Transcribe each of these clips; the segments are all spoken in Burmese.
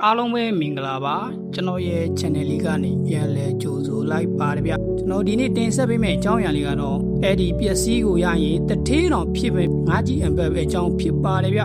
အားလုံးပဲမင်္ဂလာပါကျွန်တော်ရဲ့ channel လေးကနေပြန်လဲကြိုဆိုလိုက်ပါတယ်ဗျကျွန်တော်ဒီနေ့တင်ဆက်ပေးမယ့်အကြောင်းအရာလေးကတော့အဲ့ဒီပျက်စီးကိုရရင်တထေးတော်ဖြစ်ပဲငါးကြီးအံပတ်ပဲအကြောင်းဖြစ်ပါတယ်ဗျ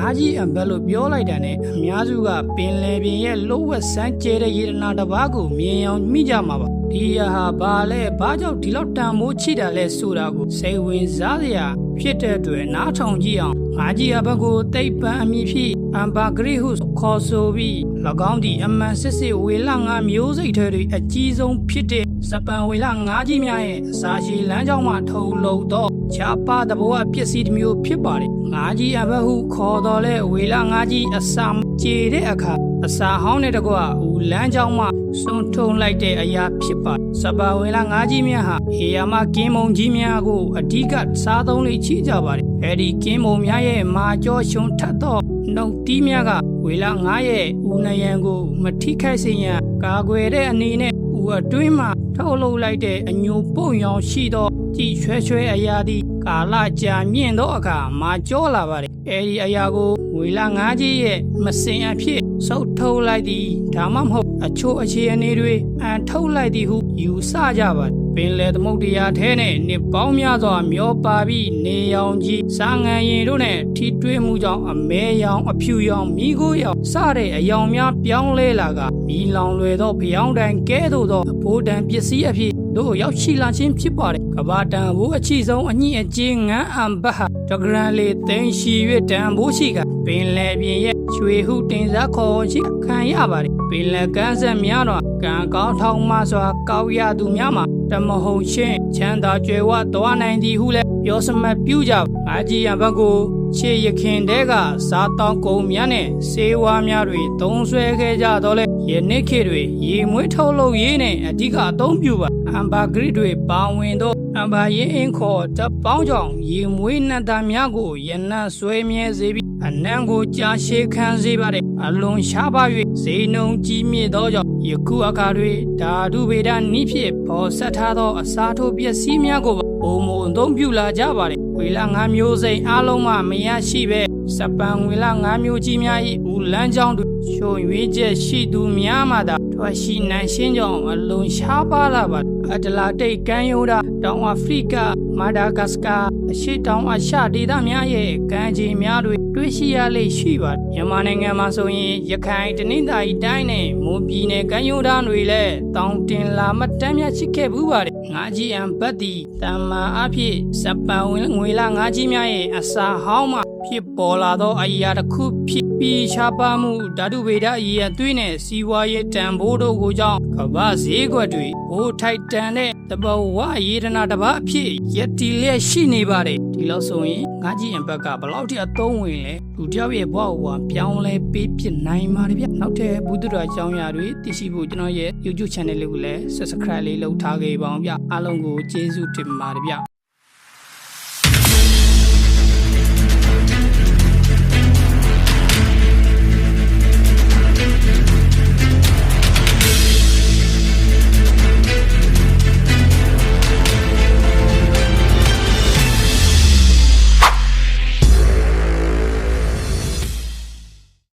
အားကြီးအံပတ်လို့ပြောလိုက်တာနဲ့အများစုကပင်လယ်ပြင်ရဲ့လှုပ်ဝက်ဆန်းကျဲတဲ့ရေတနာတစ်ပါးကိုမြင်အောင်မိကြမှာပါဒီဟာဘာလဲဘာကြောင့်ဒီလောက်တန်မိုးချိတာလဲဆိုတာကိုစိတ်ဝင်စားစရာဖြစ်တဲ့အတွက်နားထောင်ကြည့်အောင်အားကြီးအဘက်ကိုတိတ်ပန်းအမိဖြစ်အမ်ဘာဂရိဟုခေါ်ဆိုပြီး၎င်းဒီအမှန်စစ်စစ်ဝေလငါမျိုးစိတ်တွေအကြီးဆုံးဖြစ်တဲ့စပန်ဝေလငါးကြီးများရဲ့အစာရှိလမ်းကြောင်းမှာထုတ်လုပ်တော့ချာပါတဘောပစ္စည်းတစ်မျိုးဖြစ်ပါတယ်ငါးကြီးအဘက်ဟုခေါ်တော်လဲဝေလငါးကြီးအစာကြေတဲ့အခါအစာဟောင်းတဲ့တကွဦးလမ်းကြောင်းမှာစွန့်ထုံလိုက်တဲ့အရာဖြစ်ပါစပန်ဝေလငါးကြီးများဟာအေယာမကင်းမုံကြီးများကိုအဓိကစားသုံးလေချိကြပါတယ်အဲဒီကင်းမုံများရဲ့မာကျော်ရှုံထတ်သောနှုတ်တီးများကဝေလငါးရဲ့ဦးနယံကိုမထိခိုက်စေရန်ကာကွယ်တဲ့အနေနဲ့ဦးအတွင်းမှာထုတ်လုပ်လိုက်တဲ့အညိုပုံရောင်ရှိသောကြည်ရွှဲရွှဲအရာသည်ကာလကြာမြင့်သောအခါမာကျော်လာပါတယ်အဲဒီအရာကိုဝေလငါးကြီးရဲ့မစင်အဖြစ်ဆုတ်ထုတ်လိုက်သည်ဒါမှမဟုတ်အချို့အခြေအနေတွေအန်ထုတ်လိုက်သည်ဟုယူဆကြပါတယ်ပင်လယ်သမုဒ္ဒရာထဲနဲ့နှစ်ပေါင်းများစွာမျောပါပြီးနေရောင်ကြီးစားငံရင်တို့နဲ့ထိတွေ့မှုကြောင့်အမဲရောင်အဖြူရောင်မိခိုးရောင်စတဲ့အယောင်များပြောင်းလဲလာကမိလောင်လွယ်သောဖျောင်းတန်ကဲသို့သောအဖိုးတန်ပစ္စည်းအဖြစ်တို့ရောက်ရှိလာခြင်းဖြစ်ပါတယ်ကဘာတန်ဘိုးအချိဆုံးအညစ်အကြေးငန်းအံဘတ်ဟာတဂရန်လေးသိန်းရှိ၍တန်ဘိုးရှိကပင်လယ်ပြင်ရဲ့ချွေဟုတင်စားခေါ်ရှိခံရပါတယ်ပင်လယ်ကမ်းဆက်များတော့ကံကောင်းထောင်မှစွာကောက်ရသူများမှာတမဟုံချင်းချမ်းသာကြွယ်ဝသွားနိုင်သည်ဟုလည်းပြောစမှတ်ပြုကြအားကြီးရဘက်ကိုခြေရခင်တဲကစားတောင်းကုန်များနဲ့ဆေးဝါးများတွေသုံးဆွဲခဲ့ကြတော့လေယနေ့ခေတ်တွေရေမွေးထုတ်လုပ်ရေးနဲ့အဓိကအသုံးပြုပါအမ်ဘာဂရစ်တွေပါဝင်သောအမ်ဘာရင်အင်းခေါ်တပ်ပေါင်းကြောင့်ရေမွေးနှံသားများကိုရနံ့ဆွဲမြဲစေပြီးအနံ့ကိုကြာရှည်ခံစေပါတယ်အလွန်ရှားပါ၍ဇေနုံကြီးမြင့်သောကြောင့်ယခုအခါတွေဓာတုဗေဒနည်းဖြင့်ပေါ်ဆက်ထားသောအစားထိုးပစ္စည်းများကိုပုံမအသုံးပြုလာကြပါတယ်ဝေလငါးမျိုးစိန်အားလုံးမှမရရှိပဲစပန်ဝေလငါးမျိုးကြီးများ၏ဦးလန်းချောင်းတွင်ရှုံရွေးချက်ရှိသူများမှသာထွက်ရှိနိုင်ရှင်းကြောင်းအလွန်ရှားပါလာပါအတလာတိတ်ကမ်းရိုးတာတောင်အာဖရိကမာဒါဂတ်စကာအရှေ့တောင်အာရှဒေသများရဲ့ကမ်းခြေများတွင်တွေ့ရှိရလေရှိပါမြန်မာနိုင်ငံမှာဆိုရင်ရခိုင်တနင်္သာရီတိုင်းနဲ့မွန်ပြည်နယ်ကမ်းရိုးတန်းတွေလည်းတောင်တင်လာမတမ်းများရှိခဲ့ဘူးပါတယ်ငါးကြီးအံဘတ်တီတမ္မာအဖြစ်စပန်ငွေလာငါးကြီးများရဲ့အစာဟောင်းမှဖြစ်ပေါ်လာသောအရာတစ်ခုဖြစ်ပြီးရှားပါမှုဓာတုဗေဒအရာသွေးနဲ့စီးပွားရေးတန်ဖိုးတို့ကိုကြောင့်ကမ္ဘာဈေးကွက်တွေဘိုးထိုက်တန်တဲ့တဘဝရေဒနာတစ်ပါးအဖြစ်ယက်တီလျက်ရှိနေပါတယ်ဒီလောက်ဆိုရင်ငါးကြီးအံဘက်ကဘလောက်ထိအသုံးဝင်လဲလူတယောက်ရဲ့ဘဝကိုပြောင်းလဲပေးပြနိုင်ပါတယ်ဗျနောက်ထပ်ဘုဒ္ဓတော်အကြောင်းအရာတွေသိရှိဖို့ကျွန်တော်ရဲ့ YouTube channel လေးကိုလည်း Subscribe လေးလုပ်ထားခဲ့ပါအောင်ဗျအားလုံးကိုကျေးဇူးတင်ပါတယ်ဗျ